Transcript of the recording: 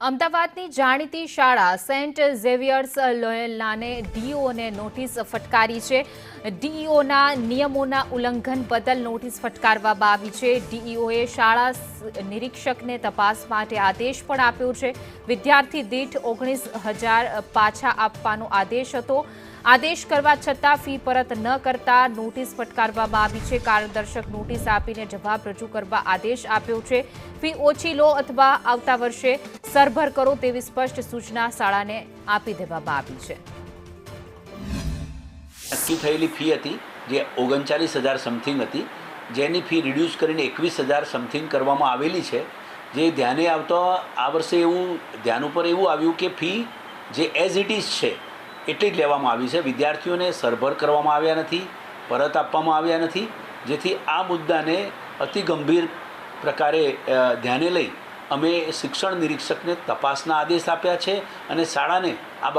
અમદાવાદની જાણીતી શાળા સેન્ટ ઝેવિયર્સ લોયોલાને ડીઈઓને નોટિસ ફટકારી છે। ડીઈઓના નિયમોના ઉલ્લંઘન બદલ નોટિસ ફટકારવામાં આવી છે। ડીઈઓએ શાળા નિરીક્ષકને તપાસ માટે આદેશ પણ આપ્યો છે। વિદ્યાર્થી દીઠ 19,000 પાછા આપવાનો આદેશ હતો। આદેશ કરવા છતાં ફી પરત ન કરતા નોટિસ ફટકારવામાં આવી છે। કારણદર્શક નોટિસ આપીને જવાબ રજૂ કરવા આદેશ આપ્યો છે। ફી ઓછી લો અથવા આવતા વર્ષે સરભર કરો તેવી સ્પષ્ટ સૂચના શાળાને આપી દેવામાં આવી છે। નક્કી થયેલી ફી હતી જે 39,000 સમથિંગ હતી, જેની ફી રિડ્યુસ કરીને 21,000 સમથિંગ કરવામાં આવેલી છે। જે ધ્યાને આવતા આ વર્ષે એવું ધ્યાન ઉપર એવું આવ્યું કે ફી જે એઝ ઇટ ઇઝ છે એટલી જ લેવામાં આવી છે। વિદ્યાર્થીઓને સરભર કરવામાં આવ્યા નથી, પરત આપવામાં આવ્યા નથી, જેથી આ મુદ્દાને અતિ ગંભીર પ્રકારે ધ્યાને લઈ અમે શિક્ષણ નિરીક્ષકને તપાસના આદેશ આપ્યા છે અને શાળાને આ